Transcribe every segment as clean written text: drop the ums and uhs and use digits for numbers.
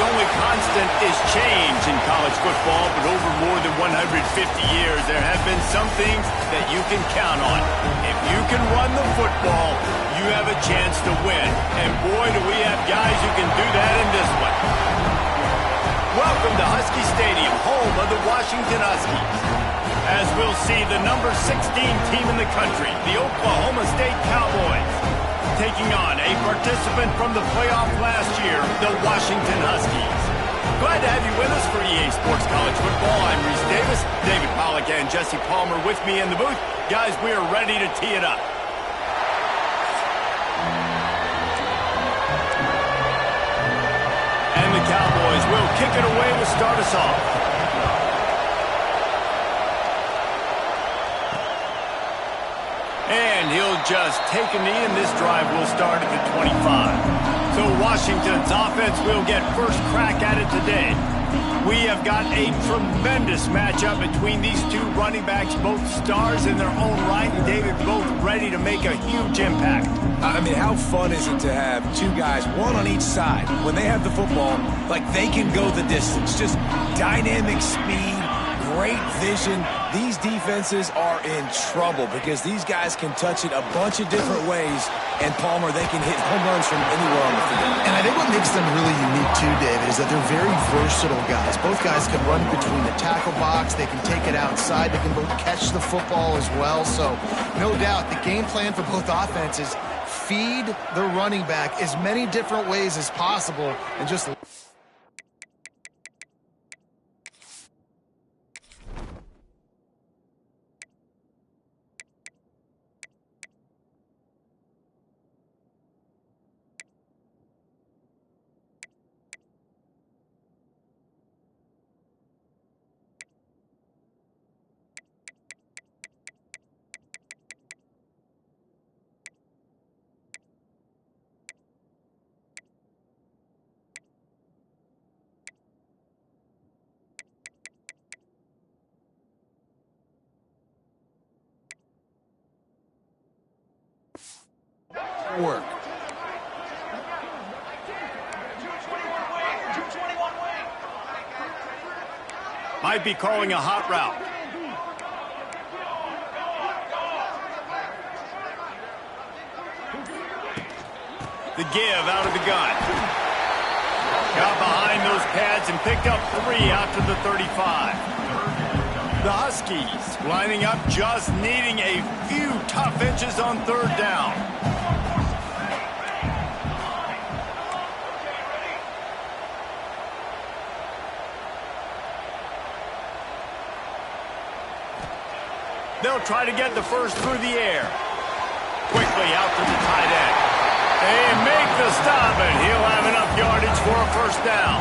only constant is change in college football, but over more than 150 years, there have been some things that you can count on. If you can run the football, you have a chance to win. And boy, do we have guys who can do that in this one. Welcome to Husky Stadium, home of the Washington Huskies. As we'll see, the number 16 team in the country, the Oklahoma State Cowboys, taking on a participant from the playoff last year, the Washington Huskies. Glad to have you with us for EA Sports College Football. I'm Reese Davis, David Pollack and Jesse Palmer with me in the booth. Guys, we are ready to tee it up. And the Cowboys will kick it away to start us off. And he'll just take a knee, and this drive will start at the 25. So Washington's offense will get first crack at it today. We have got a tremendous matchup between these two running backs, both stars in their own right, and David, both ready to make a huge impact. I mean, how fun is it to have two guys, one on each side, when they have the football, like they can go the distance. Just dynamic speed, great vision. These defenses are in trouble because these guys can touch it a bunch of different ways, and Palmer, they can hit home runs from anywhere on the field. And I think what makes them really unique too, David, is that they're very versatile guys. Both guys can run between the tackle box. They can take it outside. They can both catch the football as well. So no doubt the game plan for both offenses, feed the running back as many different ways as possible and just... work. Might be calling a hot route. The give out of the gun. Got behind those pads and picked up 3 out to the 35. The Huskies lining up, just needing a few tough inches on third down. They'll try to get the first through the air. Quickly out to the tight end. They make the stop, and he'll have enough yardage for a first down.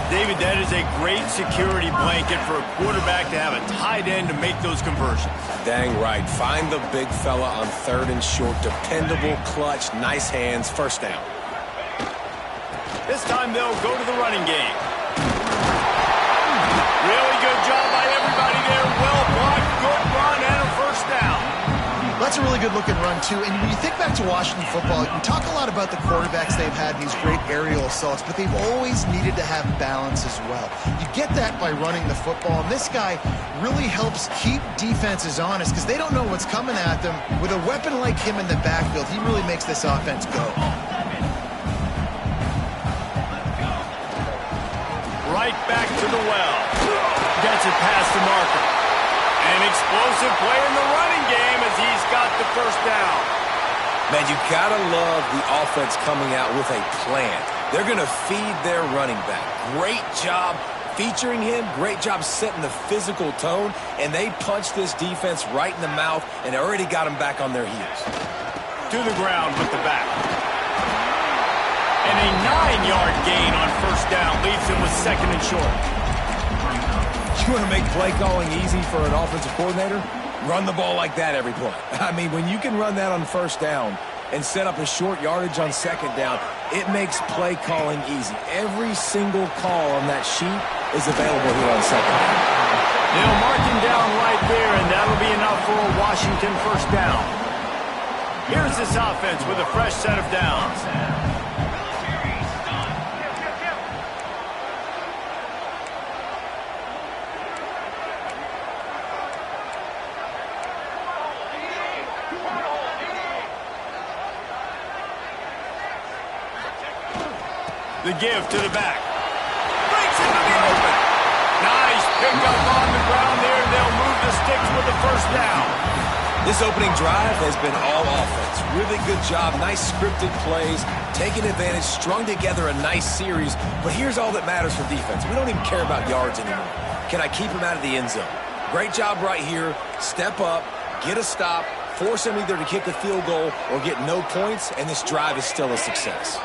David, that is a great security blanket for a quarterback to have a tight end to make those conversions. Dang right. Find the big fella on third and short. Dependable, clutch, nice hands, first down. This time they'll go to the running game. Really good job by everybody there. Well blocked, good run, and a first down. That's a really good-looking run, too. And when you think back to Washington football, you talk a lot about the quarterbacks they've had, these great aerial assaults, but they've always needed to have balance as well. You get that by running the football, and this guy really helps keep defenses honest because they don't know what's coming at them. With a weapon like him in the backfield, he really makes this offense go. Right back to the well. Gets it past the marker. An explosive play in the running game as he's got the first down. Man, you gotta love the offense coming out with a plan. They're gonna feed their running back. Great job featuring him. Great job setting the physical tone. And they punched this defense right in the mouth and already got them back on their heels. To the ground with the back. And a 9-yard gain on first down leaves him with second and short. You want to make play calling easy for an offensive coordinator? Run the ball like that every play. I mean, when you can run that on first down and set up a short yardage on second down, it makes play calling easy. Every single call on that sheet is available here on second down. They'll mark him down right there, and that'll be enough for a Washington first down. Here's this offense with a fresh set of downs. The give to the back. Breaks into the open. Nice pickup on the ground there. They'll move the sticks with the first down. This opening drive has been all offense. Really good job. Nice scripted plays. Taking advantage. Strung together a nice series. But here's all that matters for defense. We don't even care about yards anymore. Can I keep him out of the end zone? Great job right here. Step up. Get a stop. Force him either to kick a field goal or get no points. And this drive is still a success.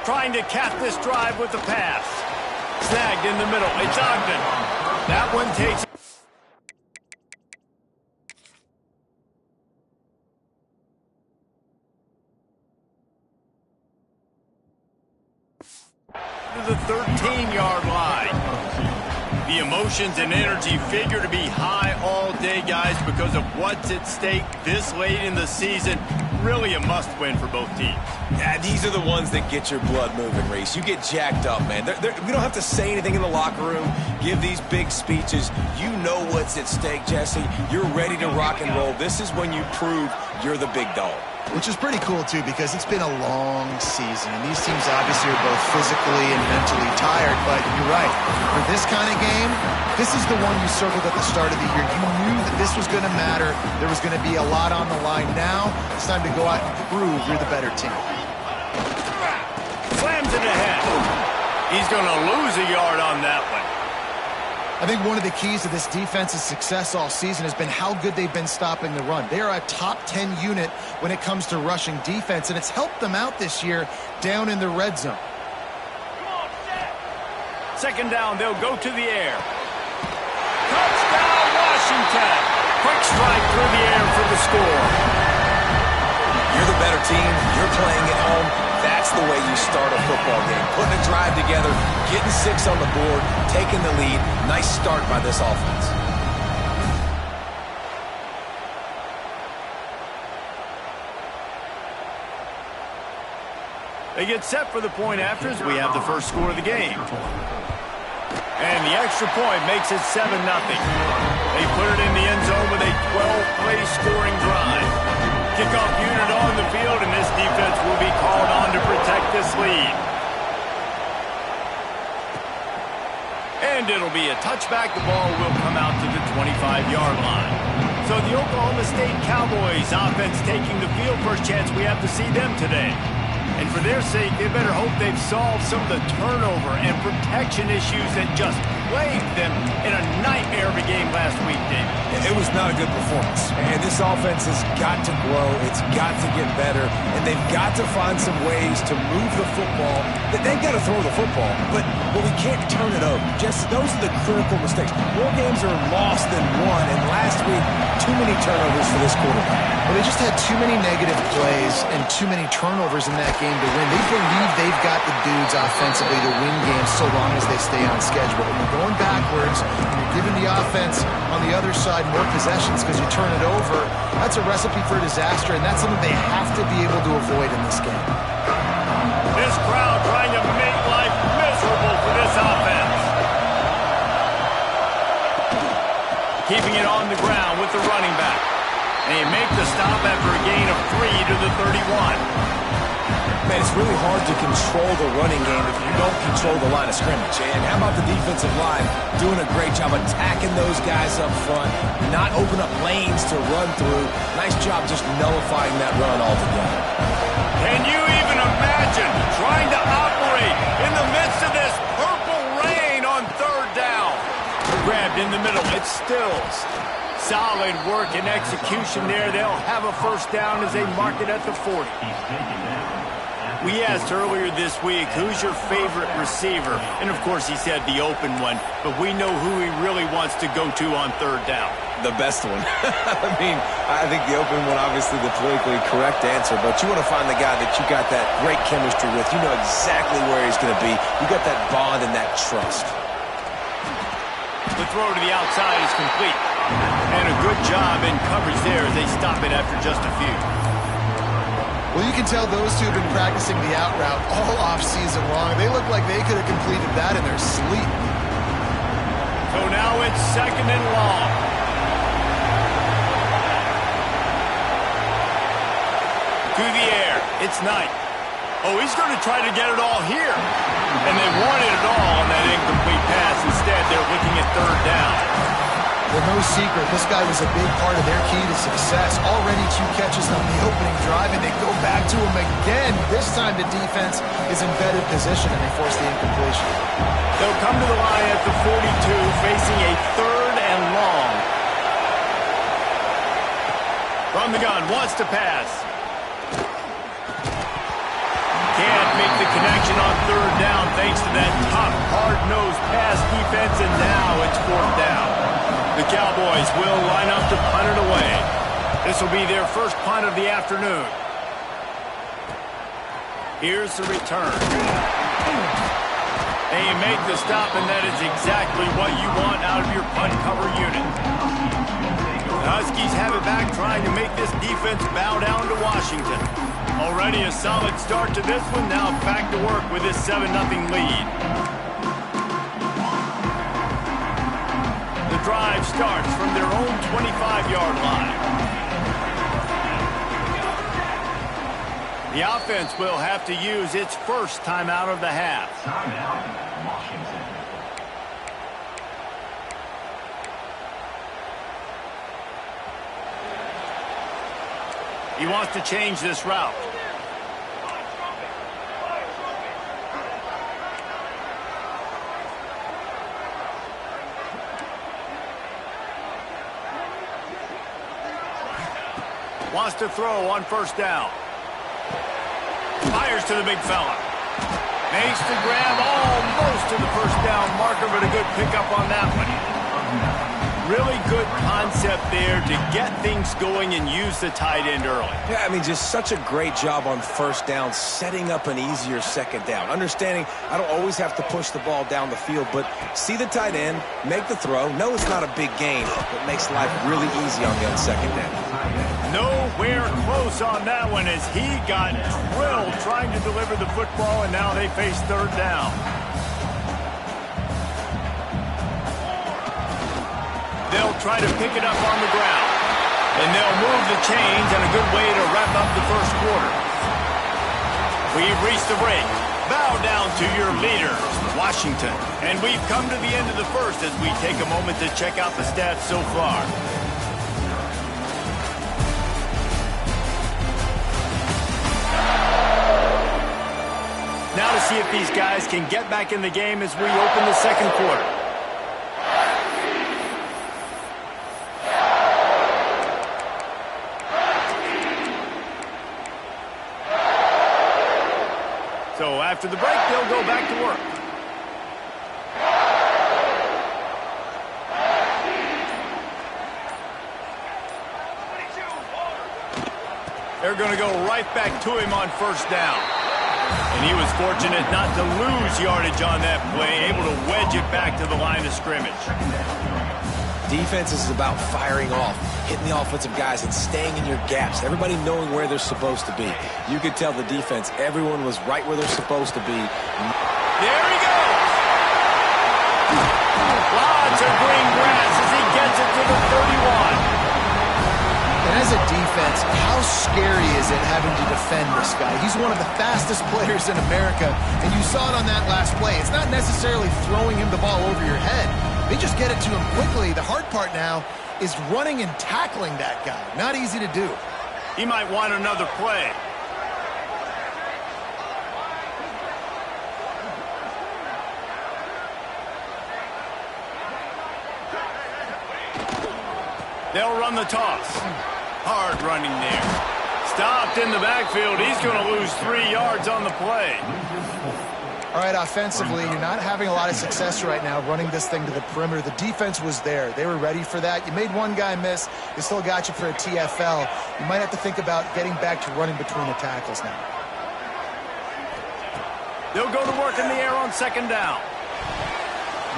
Trying to cap this drive with the pass. Snagged in the middle. It's Ogden. That one takes... to the 13-yard line. The emotions and energy figure to be high all day, guys, because of what's at stake this late in the season. Really a must-win for both teams. Yeah, these are the ones that get your blood moving, Reese. You get jacked up, man. We don't have to say anything in the locker room, give these big speeches. You know what's at stake, Jesse. You're ready to rock and roll. This is when you prove you're the big dog. Which is pretty cool, too, because it's been a long season. And these teams obviously are both physically and mentally tired. But you're right. For this kind of game, this is the one you circled at the start of the year. You knew that this was going to matter. There was going to be a lot on the line. Now it's time to go out and prove you're the better team. Slams it ahead. He's going to lose a yard on that one. I think one of the keys to this defense's success all season has been how good they've been stopping the run. They are a top 10 unit when it comes to rushing defense, and it's helped them out this year down in the red zone. Second down, they'll go to the air. Touchdown, Washington. Quick strike through the air for the score. You're the better team. You're playing at home. That's the way you start a football game. Putting a drive together, getting 6 on the board, taking the lead. Nice start by this offense. They get set for the point after as we have the first score of the game. And the extra point makes it 7-0. They put it in the end zone with a 12-play scoring drive. Kickoff unit on the field, and this defense will be called on to protect this lead. And it'll be a touchback. The ball will come out to the 25-yard line. So the Oklahoma State Cowboys offense taking the field. First chance we have to see them today. And for their sake, they better hope they've solved some of the turnover and protection issues that just plagued them in a nightmare of a game last week, David. It was not a good performance. And this offense has got to grow. It's got to get better. And they've got to find some ways to move the football. They've got to throw the football. But we can't turn it over. Just those are the critical mistakes. More games are lost than won. And last week, too many turnovers for this quarterback. Well, they just had too many negative plays and too many turnovers in that game to win. They believe they've got the dudes offensively to win games so long as they stay on schedule. When you're going backwards, and you're giving the offense on the other side more possessions because you turn it over, that's a recipe for disaster, and that's something they have to be able to avoid in this game. This crowd trying to make life miserable for this offense. Keeping it on the ground with the running back. And they make the stop after a gain of 3 to the 31. Man, it's really hard to control the running game if you don't control the line of scrimmage. And how about the defensive line doing a great job attacking those guys up front, not open up lanes to run through. Nice job just nullifying that run altogether. Can you even imagine trying to operate in the midst of this purple rain on third down? Grabbed in the middle. It's Stills. Solid work and execution there. They'll have a first down as they mark it at the 40. We asked earlier this week, who's your favorite receiver? And, of course, he said the open one. But we know who he really wants to go to on third down. The best one. I think the open one, obviously the politically correct answer. But you want to find the guy that you got that great chemistry with. You know exactly where he's going to be. You got that bond and that trust. The throw to the outside is complete. And a good job in coverage there as they stop it after just a few. Well, you can tell those two have been practicing the out route all off-season long. They look like they could have completed that in their sleep. So now it's second and long. through the air. It's Knight. Oh, he's going to try to get it all here. And they wanted it all on that incomplete pass. Instead, they're looking at third down. Well, no secret, this guy was a big part of their key to success. Already 2 catches on the opening drive, and they go back to him again. This time the defense is in better position, and they force the incompletion. They'll come to the line at the 42, facing a 3rd and long. From the gun, wants to pass. Can't make the connection on 3rd down thanks to that top, hard-nosed pass defense, and now it's 4th down. The Cowboys will line up to punt it away. This will be their first punt of the afternoon. Here's the return. They make the stop, and that is exactly what you want out of your punt cover unit. The Huskies have it back, trying to make this defense bow down to Washington. Already a solid start to this one. Now back to work with this 7-0 lead. The drive starts from their own 25-yard line. The offense will have to use its first timeout of the half. Timeout, Washington. He wants to change this route. Wants to throw on 1st down. Fires to the big fella. Makes the grab almost to the 1st down marker, but a good pickup on that one. Really good concept there to get things going and use the tight end early. Yeah, I mean, just such a great job on 1st down, setting up an easier 2nd down. Understanding I don't always have to push the ball down the field, but see the tight end, make the throw. No, it's not a big gain, but makes life really easy on the 2nd down. Nowhere close on that one as he got drilled trying to deliver the football, and now they face 3rd down. They'll try to pick it up on the ground. And they'll move the chains, and a good way to wrap up the 1st quarter. We've reached the break. Bow down to your leaders, Washington. And we've come to the end of the 1st as we take a moment to check out the stats so far. Now to see if these guys can get back in the game as we open the 2nd quarter. So after the break, they'll go back to work. They're going to go right back to him on 1st down. And he was fortunate not to lose yardage on that play, able to wedge it back to the line of scrimmage. Defense is about firing off, hitting the offensive guys and staying in your gaps, everybody knowing where they're supposed to be. You could tell the defense, everyone was right where they're supposed to be. There he goes! Lots of green grass as he gets it to the 31. And as a defense, how scary is it having to defend this guy? He's one of the fastest players in America, and you saw it on that last play. It's not necessarily throwing him the ball over your head. They just get it to him quickly. The hard part now is running and tackling that guy. Not easy to do. He might want another play. They'll run the toss. Hard running there. Stopped in the backfield. He's going to lose 3 yards on the play. All right, offensively, you're not having a lot of success right now running this thing to the perimeter. The defense was there. They were ready for that. You made one guy miss. They still got you for a TFL. You might have to think about getting back to running between the tackles now. They'll go to work in the air on 2nd down.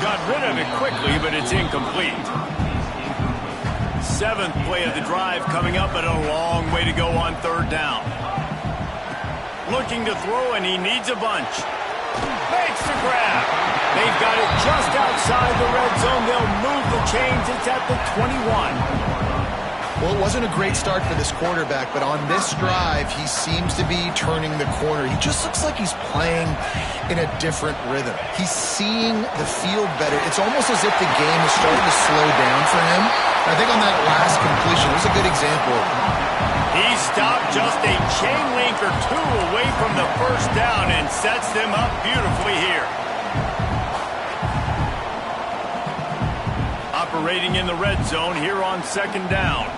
Got rid of it quickly, but it's incomplete. 7th play of the drive coming up, but a long way to go on 3rd down. Looking to throw, and he needs a bunch. Makes the grab. They've got it just outside the red zone. They'll move the chains. It's at the 21. Well, it wasn't a great start for this quarterback, but on this drive, he seems to be turning the corner. He just looks like he's playing in a different rhythm. He's seeing the field better. It's almost as if the game is starting to slow down for him. And I think on that last completion, it was a good example. He stopped just a chain link or two away from the first down and sets them up beautifully here. Operating in the red zone here on second down.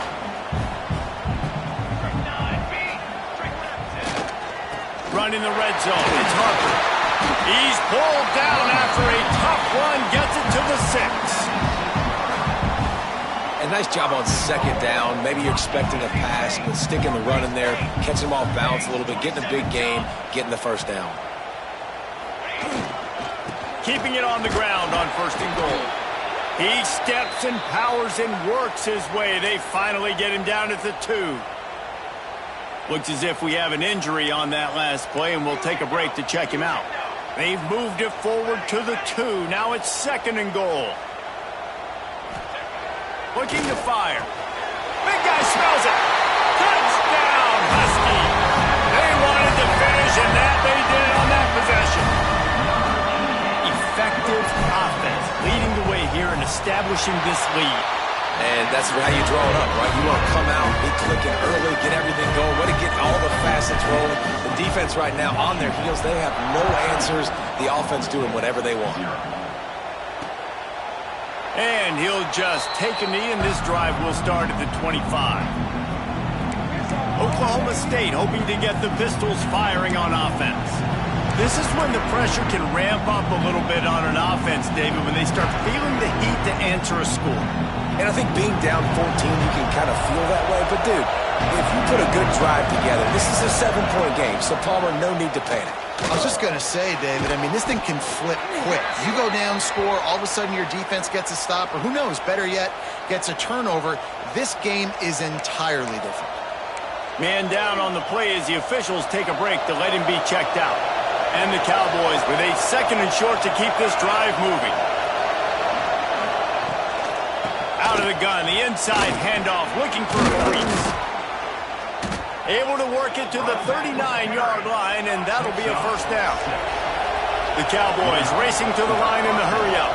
Running the red zone, it's Harper. He's pulled down after a tough run, gets it to the 6. A nice job on second down. Maybe you're expecting a pass, but sticking the run in there, catching him off balance a little bit, getting a big gain, getting the first down. Keeping it on the ground on first and goal. He steps and powers and works his way. They finally get him down at the 2. Looks as if we have an injury on that last play, and we'll take a break to check him out. They've moved it forward to the 2. Now it's second and goal. Looking to fire. Big guy smells it. Touchdown, Husky. They wanted to finish, and that they did on that possession. Effective offense, leading the way here and establishing this lead. And that's how you draw it up, right? You want to come out, be clicking early, get everything going, want to get all the facets rolling. The defense right now on their heels, they have no answers. The offense doing whatever they want. And he'll just take a knee, and this drive will start at the 25. Oklahoma State hoping to get the Pistols firing on offense. This is when the pressure can ramp up a little bit on an offense, David, when they start feeling the heat to answer a score. And I think being down 14, you can kind of feel that way. But, dude, if you put a good drive together, this is a 7-point game, so Palmer, no need to panic. I was just going to say, David, I mean, this thing can flip quick. You go down, score, all of a sudden your defense gets a stop, or who knows, better yet, gets a turnover. This game is entirely different. Man down on the play as the officials take a break to let him be checked out. And the Cowboys with a second and short to keep this drive moving. Out of the gun, the inside handoff, looking for Reese. Able to work it to the 39-yard line, and that'll be a first down. The Cowboys racing to the line in the hurry-up.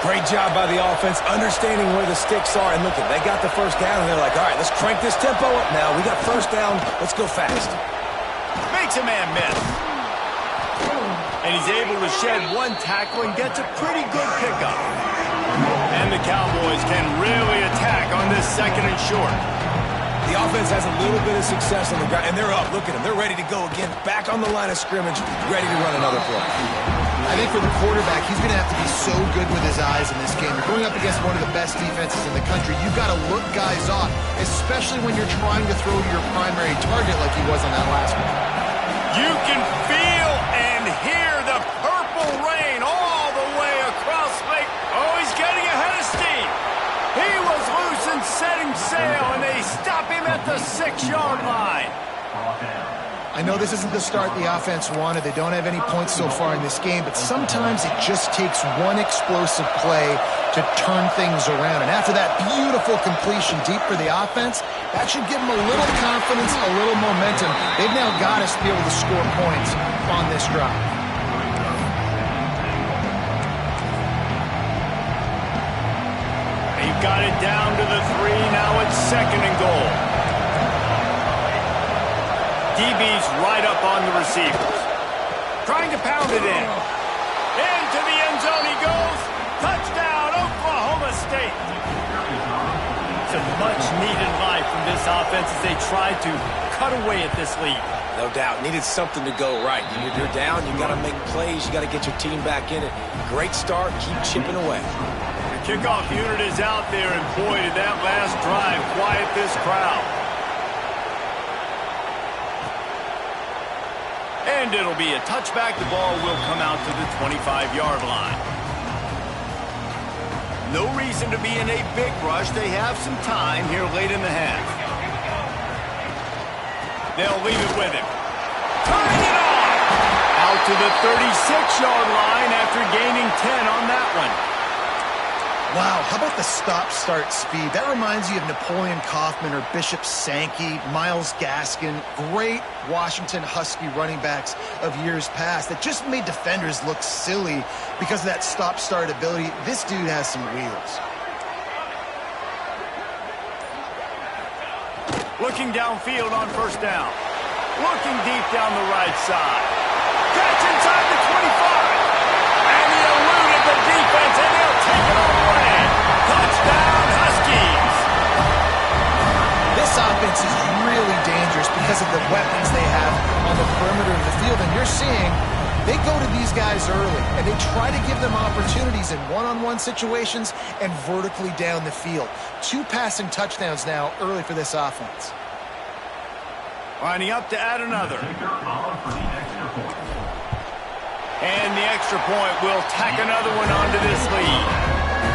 Great job by the offense, understanding where the sticks are. And look, they got the first down, and they're like, all right, let's crank this tempo up now. We got first down. Let's go fast. Makes a man miss. And he's able to shed one tackle and gets a pretty good pickup. And the Cowboys can really attack on this second and short. The offense has a little bit of success on the ground, and they're up. Look at them. They're ready to go again. Back on the line of scrimmage, ready to run another play. I think for the quarterback, he's going to have to be so good with his eyes in this game. You're going up against one of the best defenses in the country. You've got to look guys off, especially when you're trying to throw to your primary target like he was on that last one. You can feel and hear the purple rain all the way across Lake. Oh, he's getting ahead of steam. He was loose and setting sail, and they stop him at the 6-yard line. I know this isn't the start the offense wanted. They don't have any points so far in this game, but sometimes it just takes one explosive play to turn things around. And after that beautiful completion deep for the offense, that should give them a little confidence, a little momentum. They've now got us to be able to score points on this drive. They've got it down to the 3. Now it's second and goal. DB's right up on the receivers. Trying to pound it in. Into the end zone he goes. Touchdown, Oklahoma State. It's a much-needed life from this offense as they try to cut away at this lead. No doubt. Needed something to go right. You're down. You got to make plays. You got to get your team back in it. Great start. Keep chipping away. The kickoff unit is out there, and boy, did that last drive quiet this crowd. And it'll be a touchback. The ball will come out to the 25-yard line. No reason to be in a big rush. They have some time here late in the half. They'll leave it with him. Turning it on! Out to the 36-yard line after gaining 10 on that one. Wow, how about the stop-start speed? That reminds you of Napoleon Kaufman or Bishop Sankey, Myles Gaskin, great Washington Husky running backs of years past that just made defenders look silly because of that stop-start ability. This dude has some wheels. Looking downfield on first down. Looking deep down the right side. Catch inside the 25. And he eluded the defense, and they'll take it all the way. Touchdown, Huskies. This offense is really dangerous because of the weapons they have on the perimeter of the field. And you're seeing they go to these guys early, and they try to give them opportunities in one-on-one situations and vertically down the field. 2 passing touchdowns now early for this offense. Lining up to add another. And the extra point will tack another one onto this lead.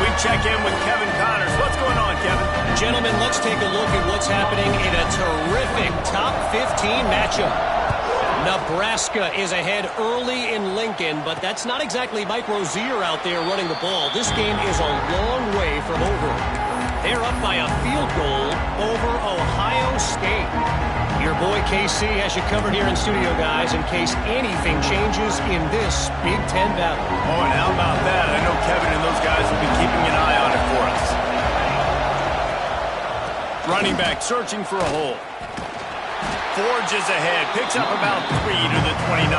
We check in with Kevin Connors. What's going on, Kevin? Gentlemen, let's take a look at what's happening in a terrific top 15 matchup. Nebraska is ahead early in Lincoln, but that's not exactly Mike Rozier out there running the ball. This game is a long way from over. They're up by a field goal over Ohio State. Your boy KC has you covered here in studio, guys, in case anything changes in this Big Ten battle. Oh, and how about that? I know Kevin and those guys will be keeping an eye on it for us. Running back searching for a hole. Forges ahead, picks up about 3 to the 29.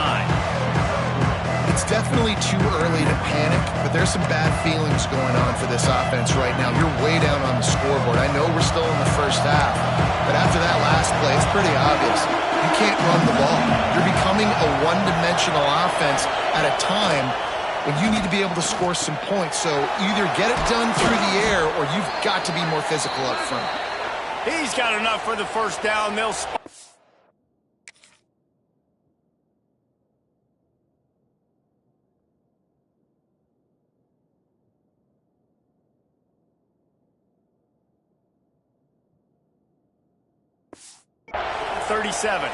It's definitely too early to panic, but there's some bad feelings going on for this offense right now. You're way down on the scoreboard. I know we're still in the first half, but after that last play, it's pretty obvious. You can't run the ball. You're becoming a one-dimensional offense at a time when you need to be able to score some points. So either get it done through the air or you've got to be more physical up front. He's got enough for the first down. They'll 37.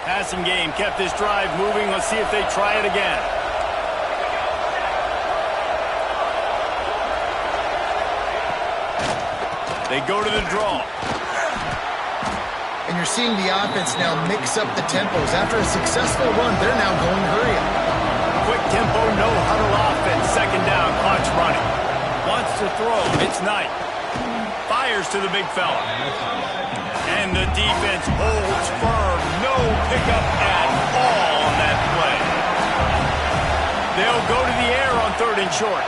Passing game kept this drive moving. Let's see if they try it again. They go to the draw. And you're seeing the offense now mix up the tempos. After a successful run, they're now going hurry up. Quick tempo, no huddle offense. Second down, clock's running. Wants to throw. It's Knight. Fires to the big fella. And the defense holds firm. No pickup at all on that play. They'll go to the air on 3rd and short.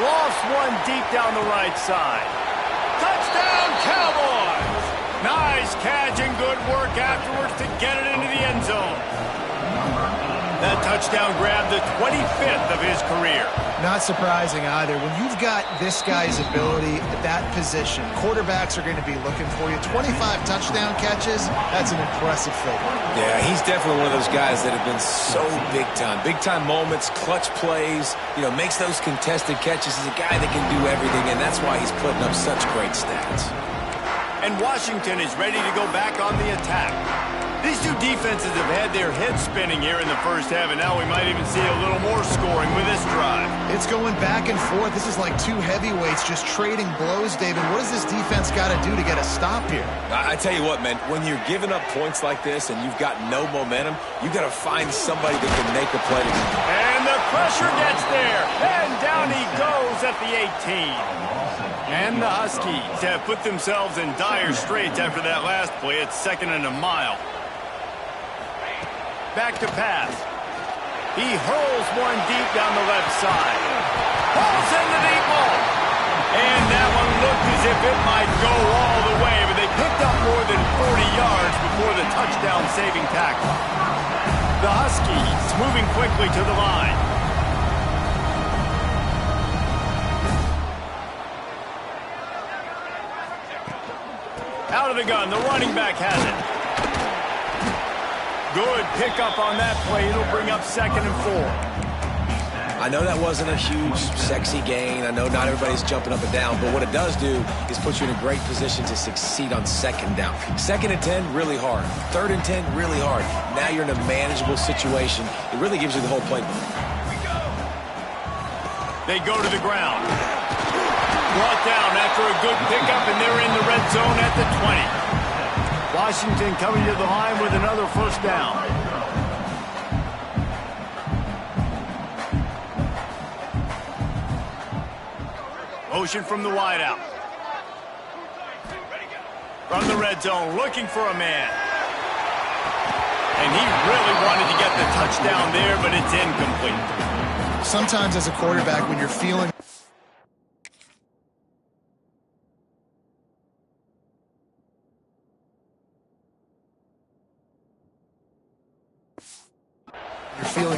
Lost one deep down the right side. Touchdown, Cowboys! Nice catch and good work afterwards to get it into the end zone. That touchdown grabbed the 25th of his career. Not surprising either. When you've got this guy's ability at that position, quarterbacks are going to be looking for you. 25 touchdown catches, that's an impressive figure. Yeah, he's definitely one of those guys that have been so big time. Big time moments, clutch plays, makes those contested catches. He's a guy that can do everything, and that's why he's putting up such great stats. And Washington is ready to go back on the attack. These two defenses have had their heads spinning here in the first half, and now we might even see a little more scoring with this drive. It's going back and forth. This is like two heavyweights just trading blows, David. What does this defense got to do to get a stop here? I tell you what, man, when you're giving up points like this and you've got no momentum, you got to find somebody that can make a play. And the pressure gets there, and down he goes at the 18. And the Huskies have put themselves in dire straits after that last play. It's 2nd and a mile. Back to pass. He hurls one deep down the left side. Pulls in the deep ball. And that one looked as if it might go all the way, but they picked up more than 40 yards before the touchdown-saving tackle. The Huskies moving quickly to the line. Out of the gun, the running back has it. Good pickup on that play. It'll bring up 2nd and 4. I know that wasn't a huge, sexy gain. I know not everybody's jumping up and down, but what it does do is put you in a great position to succeed on second down. 2nd and 10, really hard. 3rd and 10, really hard. Now you're in a manageable situation. It really gives you the whole playbook. They go to the ground. Brought down after a good pickup, and they're in the red zone at the 20. Washington coming to the line with another first down. Motion from the wideout. From the red zone, looking for a man. And he really wanted to get the touchdown there, but it's incomplete. Sometimes as a quarterback, when you're feeling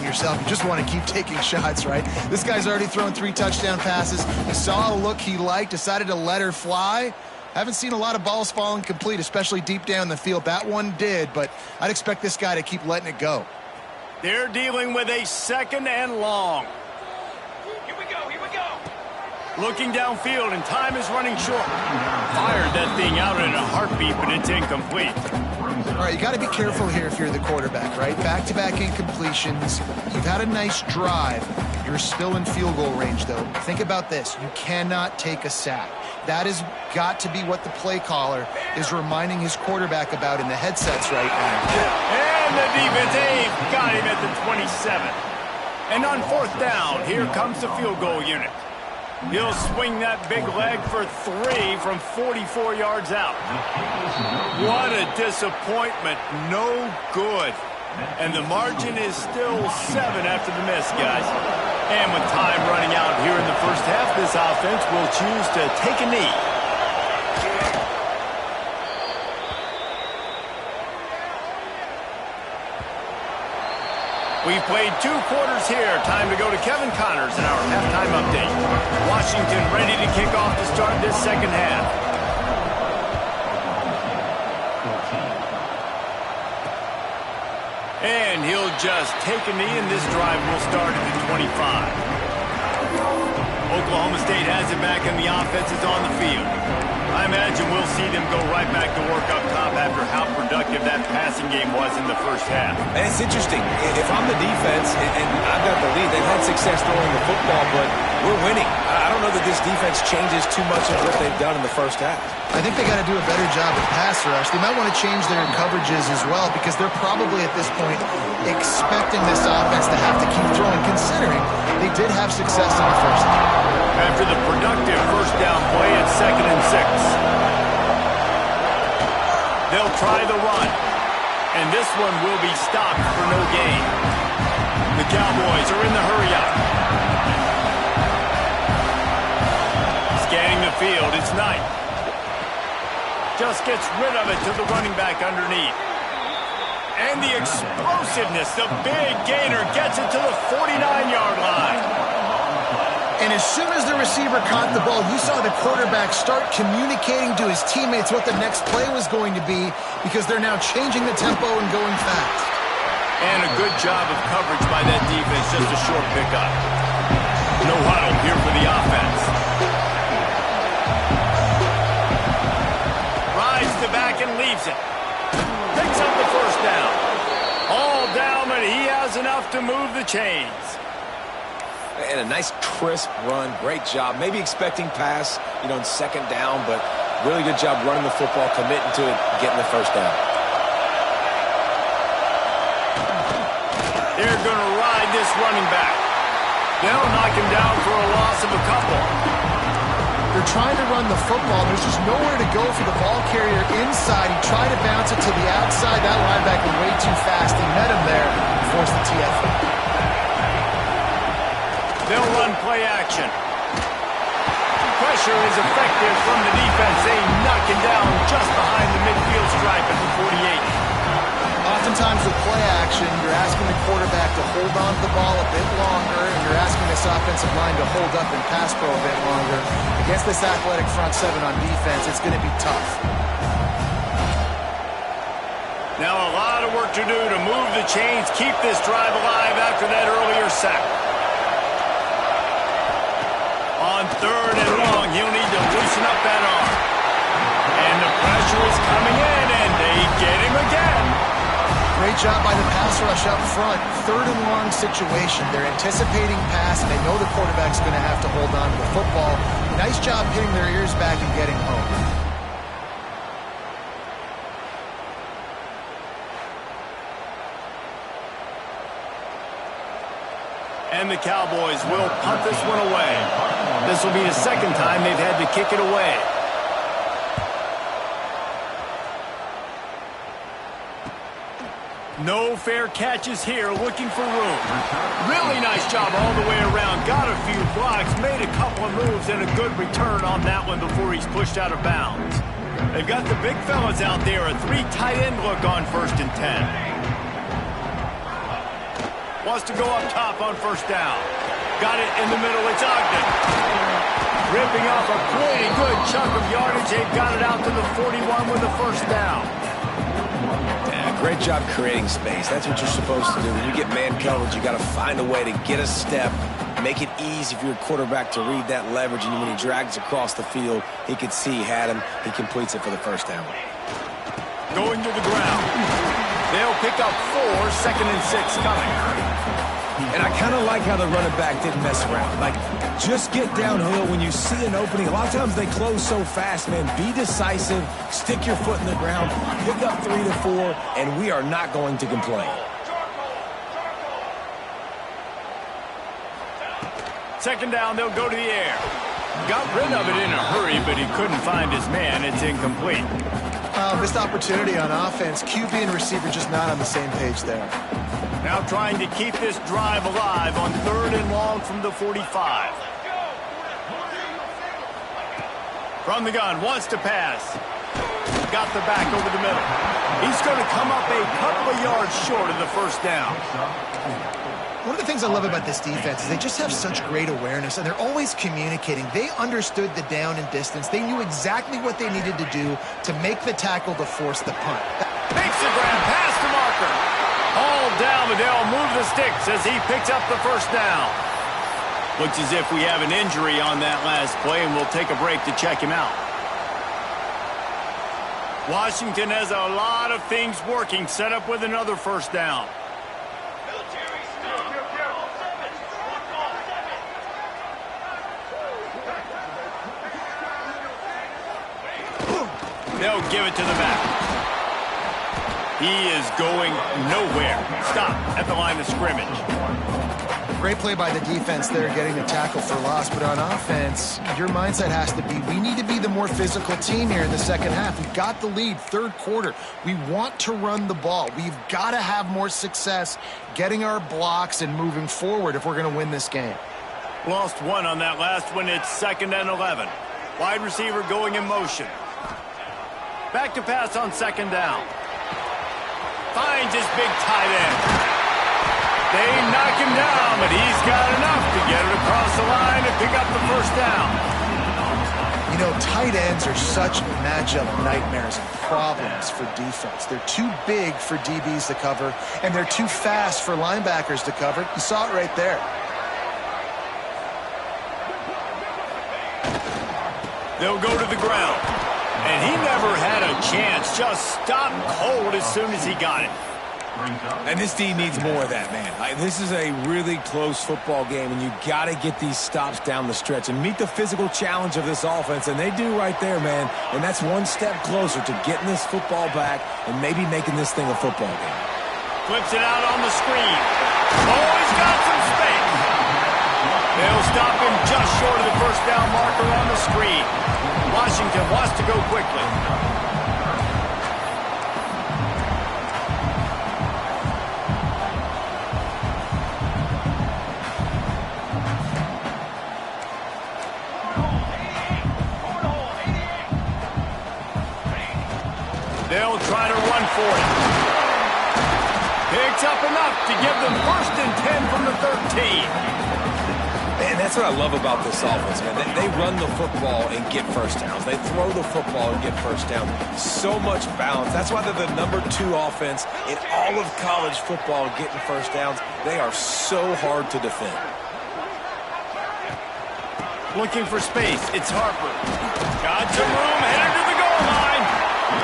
yourself, you just want to keep taking shots, right? This guy's already thrown 3 touchdown passes. He saw a look he liked, decided to let her fly. Haven't seen a lot of balls falling complete, especially deep down the field. That one did, but I'd expect this guy to keep letting it go. They're dealing with a 2nd and long. Here we go. Looking downfield, and time is running short. Fired that thing out in a heartbeat, but it's incomplete. All right, you got to be careful here if you're the quarterback, right? Back-to-back incompletions. You've had a nice drive. You're still in field goal range, though. Think about this. You cannot take a sack. That has got to be what the play caller is reminding his quarterback about in the headsets right now. And the defense got him at the 27. And on 4th down, here comes the field goal unit. He'll swing that big leg for 3 from 44 yards out. What a disappointment. No good. And the margin is still 7 after the miss, guys. And with time running out here in the first half, this offense will choose to take a knee. We've played 2 quarters here. Time to go to Kevin Connors in our halftime update. Washington ready to kick off to start this second half. And he'll just take a knee, and this drive will start at the 25. Oklahoma State has it back, and the offense is on the field. I imagine we'll see them go right back to work up top after how productive that passing game was in the first half. And it's interesting. If I'm the defense, and I've got the lead, they've had success throwing the football, but we're winning. I don't know that this defense changes too much of what they've done in the first half. I think they got to do a better job of pass rush. They might want to change their coverages as well, because they're probably at this point expecting this offense to have to keep throwing, considering they did have success in the first half. After the productive first down play at 2nd and 6. They'll try the run, and this one will be stopped for no gain. The Cowboys are in the hurry-up. Scanning the field, it's Knight. Just gets rid of it to the running back underneath. And the explosiveness, the big gainer gets it to the 49-yard line. And as soon as the receiver caught the ball, you saw the quarterback start communicating to his teammates what the next play was going to be, because they're now changing the tempo and going fast. And a good job of coverage by that defense, just a short pickup. No huddle here for the offense. Rides to back and leaves it. Picks up the first down. All down, but he has enough to move the chains. And a nice crisp run. Great job. Maybe expecting pass, in 2nd down, but really good job running the football, committing to it, getting the first down. They're going to ride this running back. They'll knock him down for a loss of a couple. They're trying to run the football. There's just nowhere to go for the ball carrier inside. He tried to bounce it to the outside. That linebacker way too fast. He met him there and forced the TFL. They'll run play action. Pressure is effective from the defense. They knock him down just behind the midfield stripe at the 48. Oftentimes with play action, you're asking the quarterback to hold on to the ball a bit longer, and you're asking this offensive line to hold up and pass pro a bit longer. Against this athletic front 7 on defense, it's going to be tough. Now a lot of work to do to move the chains, keep this drive alive after that earlier sack. On 3rd and long, he'll need to loosen up that arm. And the pressure is coming in, and they get him again. Great job by the pass rush up front. 3rd and long situation. They're anticipating pass, and they know the quarterback's going to have to hold on to the football. Nice job hitting their ears back and getting home. And the Cowboys will punt this one away. This will be the 2nd time they've had to kick it away. No fair catches here, looking for room. Really nice job all the way around. Got a few blocks, made a couple of moves, and a good return on that one before he's pushed out of bounds. They've got the big fellas out there, a 3 tight end look on 1st and 10. Wants to go up top on 1st down. Got it in the middle. It's Ogden. Ripping off a pretty good chunk of yardage. They've got it out to the 41 with the 1st down. Yeah, great job creating space. That's what you're supposed to do. When you get man coverage, you got to find a way to get a step, make it easy for your quarterback to read that leverage, and when he drags across the field, he can see he had him. He completes it for the 1st down. Going to the ground. They'll pick up 4, 2nd and 6 coming. And I kind of like how the running back didn't mess around. Like, just get downhill when you see an opening. A lot of times they close so fast, man. Be decisive, stick your foot in the ground, pick up 3 to 4, and we are not going to complain. 2nd down, they'll go to the air. Got rid of it in a hurry, but he couldn't find his man. It's incomplete. Missed opportunity on offense. QB and receiver just not on the same page there. Now trying to keep this drive alive on 3rd and long from the 45. From the gun, wants to pass. Got the back over the middle. He's going to come up a couple of yards short of the 1st down. One of the things I love about this defense is they just have such great awareness, and they're always communicating. They understood the down and distance. They knew exactly what they needed to do to make the tackle to force the punt. Makes the grab, pass the marker. All down, but they'll move the sticks as he picks up the 1st down. Looks as if we have an injury on that last play, and we'll take a break to check him out. Washington has a lot of things working, set up with another 1st down. They'll give it to the back. He is going nowhere. Stop at the line of scrimmage. Great play by the defense there, getting the tackle for loss. But on offense, your mindset has to be, we need to be the more physical team here in the 2nd half. We've got the lead, 3rd quarter. We want to run the ball. We've got to have more success getting our blocks and moving forward if we're going to win this game. Lost 1 on that last one. It's 2nd and 11. Wide receiver going in motion. Back to pass on 2nd down. Finds his big tight end. They knock him down, but he's got enough to get it across the line and pick up the 1st down. You know, tight ends are such matchup nightmares and problems for defense. They're too big for DBs to cover, and they're too fast for linebackers to cover. You saw it right there. They'll go to the ground. And he never had a chance. Just stopped cold as soon as he got it. And this team needs more of that, man. This is a really close football game, and you got to get these stops down the stretch and meet the physical challenge of this offense, and they do right there, man. And that's one step closer to getting this football back and maybe making this thing a football game. Flips it out on the screen. Oh, he's got some space. They'll stop him just short of the 1st down marker on the screen. Washington wants to go quickly. They'll try to run for it. Picks up enough to give them 1st and 10 from the 13. And that's what I love about this offense, man. They run the football and get 1st downs. They throw the football and get 1st down. So much balance. That's why they're the #2 offense in all of college football getting 1st downs. They are so hard to defend. Looking for space. It's Harper. Got some room. Headed to the goal line.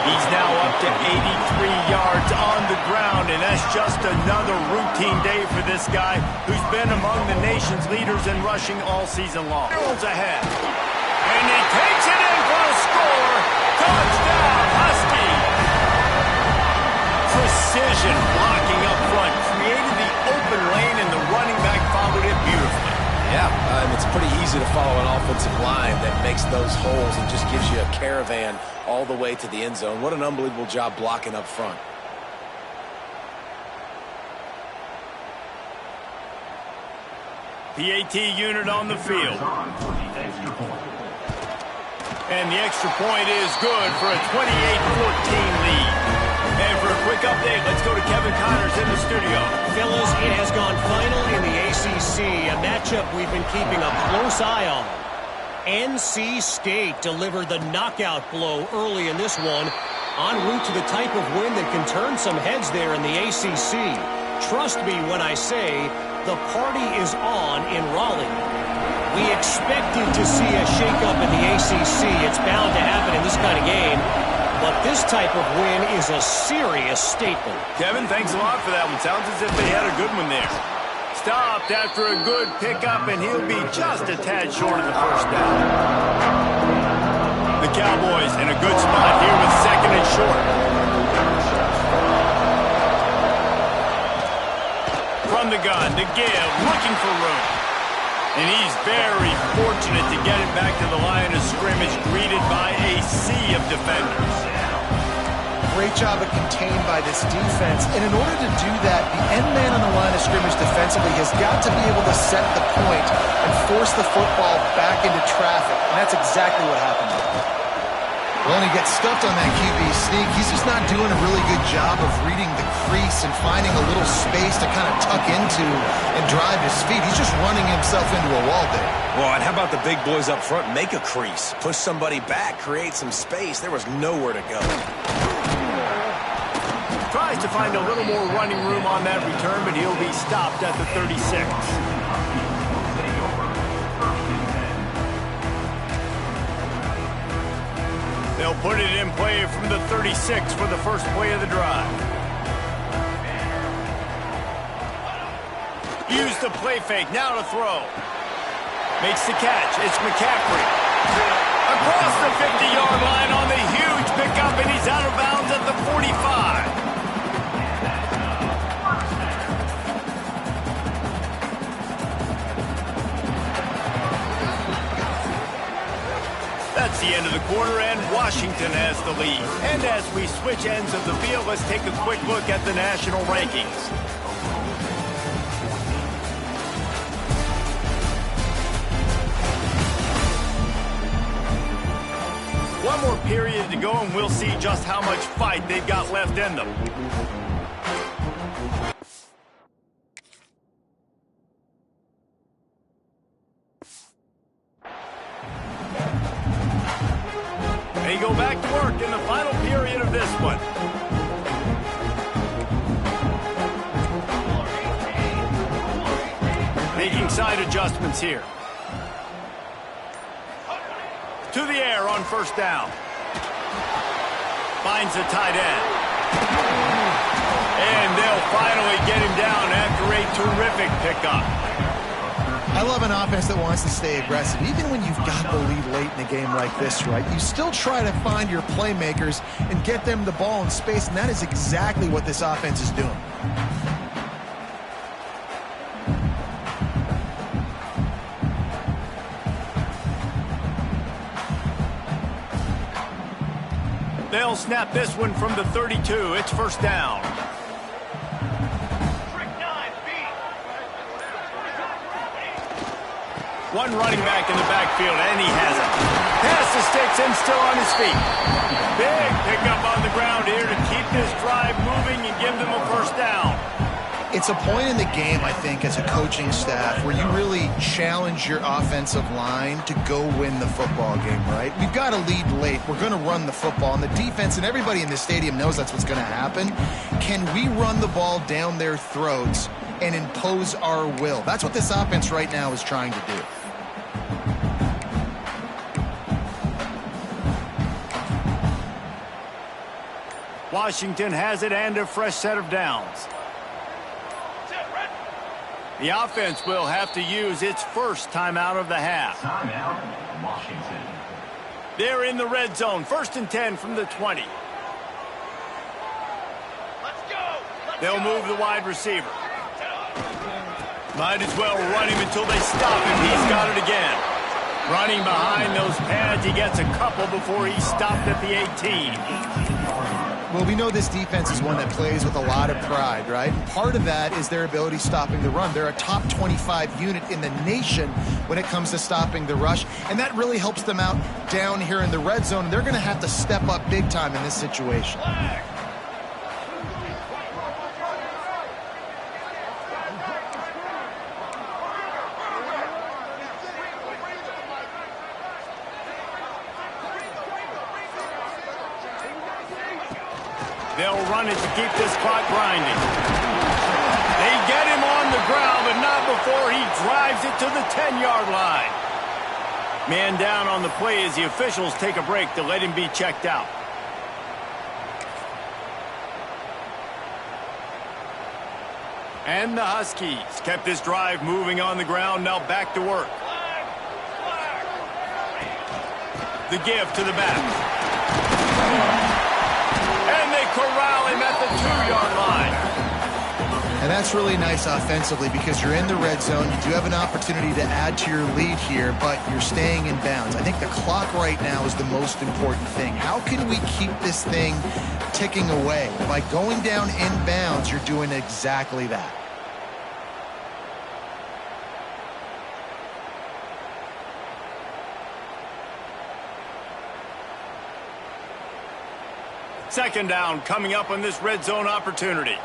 He's now up to 83 yards on the ground, and that's just another routine day for this guy who's been among the nation's leaders in rushing all season long. Harold's ahead. And he takes it in for a score. Touchdown, Husky. Precision blocking up front. Created the open lane, and the running back followed it beautifully. Yeah, it's pretty easy to follow an offensive line that makes those holes and just gives you a caravan all the way to the end zone. What an unbelievable job blocking up front. PAT unit on the field. And the extra point is good for a 28-14 lead. And for a quick update, let's go to Kevin Connors in the studio. Fellas, it has gone final in the ACC, a matchup we've been keeping a close eye on. NC State delivered the knockout blow early in this one, en route to the type of win that can turn some heads there in the ACC. Trust me when I say the party is on in Raleigh. We expected to see a shakeup in the ACC. It's bound to happen in this kind of game. But this type of win is a serious statement. Kevin, thanks a lot for that one. Sounds as if they had a good one there. Stopped after a good pickup, and he'll be just a tad short of the first down. The Cowboys in a good spot here with second and short. From the gun to give, looking for room. And he's very fortunate to get it back to the line of scrimmage, greeted by a sea of defenders. Great job of contained by this defense. And in order to do that, the end man on the line of scrimmage defensively has got to be able to set the point and force the football back into traffic. And that's exactly what happened. Well, and he gets stuffed on that QB sneak. He's just not doing a really good job of reading the crease and finding a little space to kind of tuck into and drive his feet. He's just running himself into a wall there. Well, and how about the big boys up front? Make a crease. Push somebody back. Create some space. There was nowhere to go. Tries to find a little more running room on that return, but he'll be stopped at the 36. They'll put it in play from the 36 for the first play of the drive. Use the play fake, now to throw. Makes the catch, it's McCaffrey. Across the 50-yard line on the huge pickup, and he's out of bounds at the 45. That's the end of the quarter, and Washington has the lead. And as we switch ends of the field, let's take a quick look at the national rankings. One more period to go, and we'll see just how much fight they've got left in them. They go back to work in the final period of this one. Making side adjustments here. To the air on first down. Finds the tight end. And they'll finally get him down after a terrific pickup. I love an offense that wants to stay aggressive. Even when you've got the lead late in a game like this, right, you still try to find your playmakers and get them the ball in space, and that is exactly what this offense is doing. They'll snap this one from the 32. It's first down. One running back in the backfield, and he has it. Pass the sticks and still on his feet. Big pickup on the ground here to keep this drive moving and give them a first down. It's a point in the game, I think, as a coaching staff where you really challenge your offensive line to go win the football game, right? We've got to lead late. We're going to run the football, and the defense and everybody in the stadium knows that's what's going to happen. Can we run the ball down their throats and impose our will? That's what this offense right now is trying to do. Washington has it and a fresh set of downs. The offense will have to use its first timeout of the half. Timeout, Washington. They're in the red zone. 1st and 10 from the 20. They'll move the wide receiver. Might as well run him until they stop him. He's got it again. Running behind those pads, he gets a couple before he's stopped at the 18. Well, we know this defense is one that plays with a lot of pride, right? And part of that is their ability stopping the run. They're a top 25 unit in the nation when it comes to stopping the rush, and that really helps them out down here in the red zone. They're going to have to step up big time in this situation. They'll run it to keep this clock grinding. They get him on the ground, but not before he drives it to the 10-yard line. Man down on the play as the officials take a break to let him be checked out. And the Huskies kept this drive moving on the ground, now back to work. The give to the back. Corral him at the 2-yard line. And that's really nice offensively because you're in the red zone. You do have an opportunity to add to your lead here, but you're staying in bounds. I think the clock right now is the most important thing. How can we keep this thing ticking away? By going down in bounds, you're doing exactly that. Second down coming up on this red zone opportunity.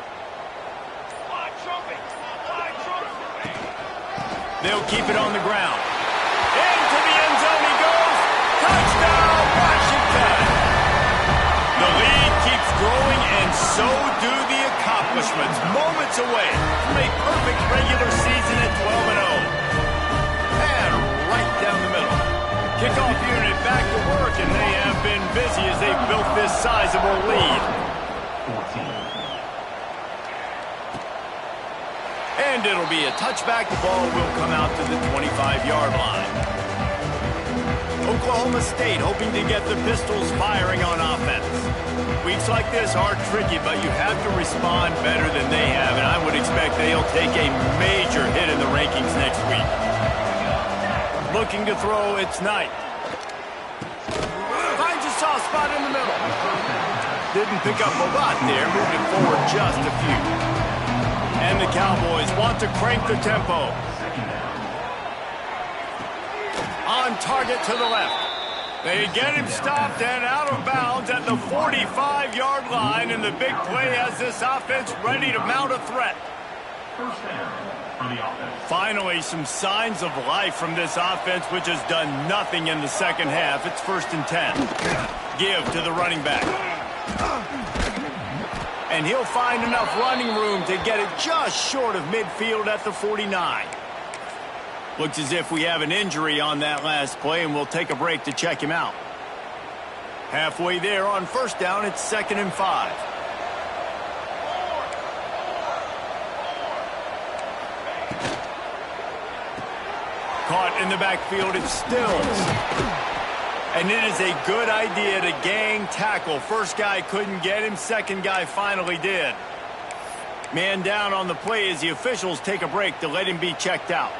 They'll keep it on the ground. Into the end zone he goes. Touchdown, Washington. The lead keeps growing, and so do the accomplishments. Moments away from a perfect regular season at 12-0. And right down the middle. Kickoff unit back to work, and they have been busy as they've built this sizable lead. And it'll be a touchback. The ball will come out to the 25-yard line. Oklahoma State hoping to get the Pistols firing on offense. Weeks like this are tricky, but you have to respond better than they have, and I would expect they'll take a major hit in the rankings next week. Looking to throw, it's Knight. Finds a soft spot in the middle. Didn't pick up a lot there, moved it forward just a few. And the Cowboys want to crank the tempo. On target to the left. They get him stopped and out of bounds at the 45-yard line, and the big play has this offense ready to mount a threat. First down. Finally, some signs of life from this offense, which has done nothing in the second half. It's 1st and 10. Give to the running back. And he'll find enough running room to get it just short of midfield at the 49. Looks as if we have an injury on that last play, and we'll take a break to check him out. Halfway there on 1st down, it's 2nd and 5. Caught in the backfield, it's Stills. And it is a good idea to gang tackle. First guy couldn't get him, second guy finally did. Man down on the play as the officials take a break to let him be checked out.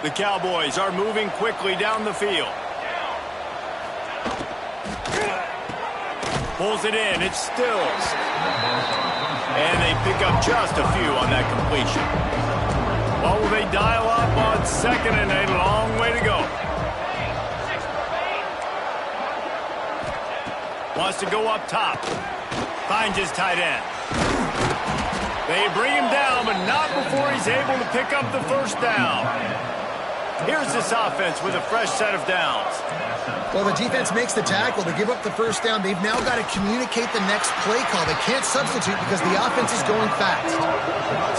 The Cowboys are moving quickly down the field. Pulls it in, it's Stills. And they pick up just a few on that completion. Oh, they dial up on 2nd and a long way to go. Wants to go up top. Finds his tight end. They bring him down, but not before he's able to pick up the 1st down. Here's this offense with a fresh set of downs. Well, the defense makes the tackle. They give up the 1st down. They've now got to communicate the next play call. They can't substitute because the offense is going fast.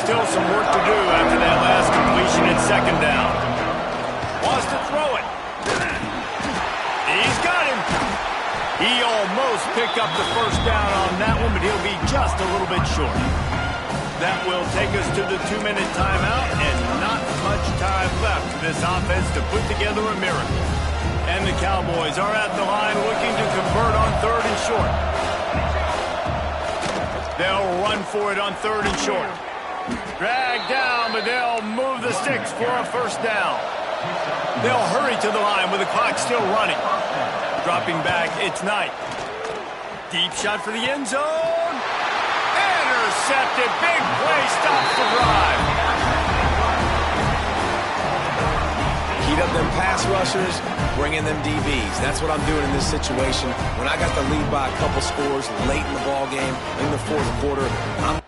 Still some work to do after that last completion at 2nd down. Wants to throw it. He's got him. He almost picked up the first down on that one, but he'll be just a little bit short. That will take us to the 2-minute timeout, and not much time left for this offense to put together a miracle. And the Cowboys are at the line looking to convert on 3rd and short. They'll run for it on 3rd and short. Drag down, but they'll move the sticks for a first down. They'll hurry to the line with the clock still running. Dropping back, it's Knight. Deep shot for the end zone. Intercepted. Big play, stops the drive. Heat up them pass rushers, bring in them DBs. That's what I'm doing in this situation. When I got the lead by a couple scores late in the ball game, in the 4th quarter, I'm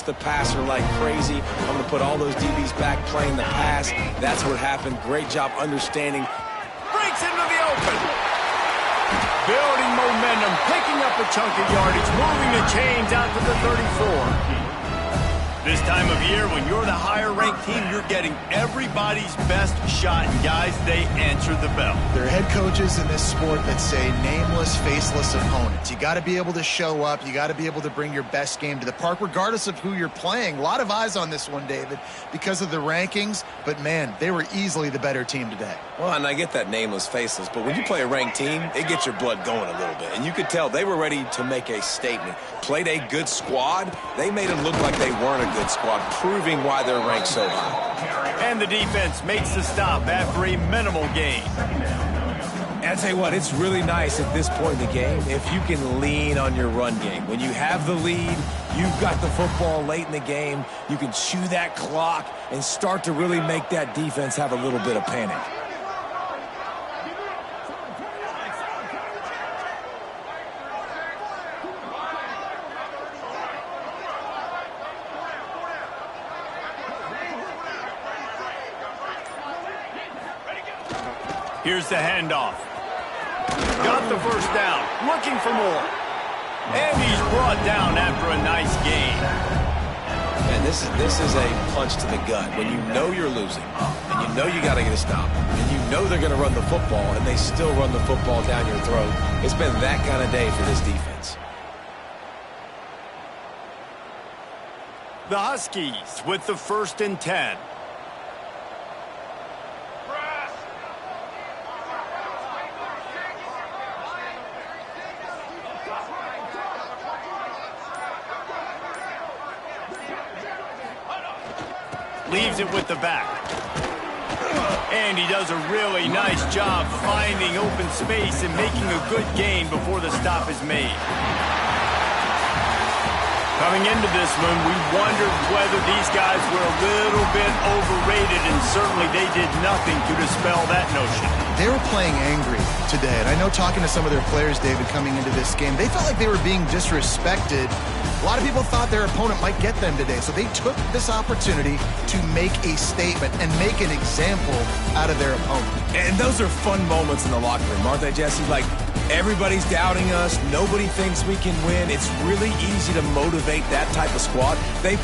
the passer like crazy. I'm going to put all those DBs back playing the pass. That's what happened. Great job understanding. Breaks into the open. Building momentum, picking up a chunk of yardage, moving the chains out to the 34. This time of year, when you're the higher-ranked team, you're getting everybody's best shot. And guys, they answer the bell. There are head coaches in this sport that say nameless, faceless opponents. You got to be able to show up. You got to be able to bring your best game to the park, regardless of who you're playing. A lot of eyes on this one, David, because of the rankings. But, man, they were easily the better team today. Well, and I get that nameless, faceless, but when you play a ranked team, it gets your blood going a little bit. And you could tell they were ready to make a statement. Played a good squad. They made it look like they weren't a good squad, proving why they're ranked so high. And the defense makes the stop after a minimal gain. And I tell you what, it's really nice at this point in the game if you can lean on your run game. When you have the lead, you've got the football late in the game, you can chew that clock and start to really make that defense have a little bit of panic. Here's the handoff. Got the first down. Looking for more. And he's brought down after a nice gain. And this is a punch to the gut. When you know you're losing, and you know you got to get a stop, and you know they're going to run the football, and they still run the football down your throat. It's been that kind of day for this defense. The Huskies with the 1st and 10. Leaves it with the back. And he does a really nice job finding open space and making a good gain before the stop is made. Coming into this one, we wondered whether these guys were a little bit overrated, and certainly they did nothing to dispel that notion. They were playing angry today, and I know talking to some of their players, David, coming into this game, they felt like they were being disrespected. A lot of people thought their opponent might get them today, so they took this opportunity to make a statement and make an example out of their opponent. And those are fun moments in the locker room, aren't they, Jesse? Like, everybody's doubting us. Nobody thinks we can win. It's really easy to motivate that type of squad. They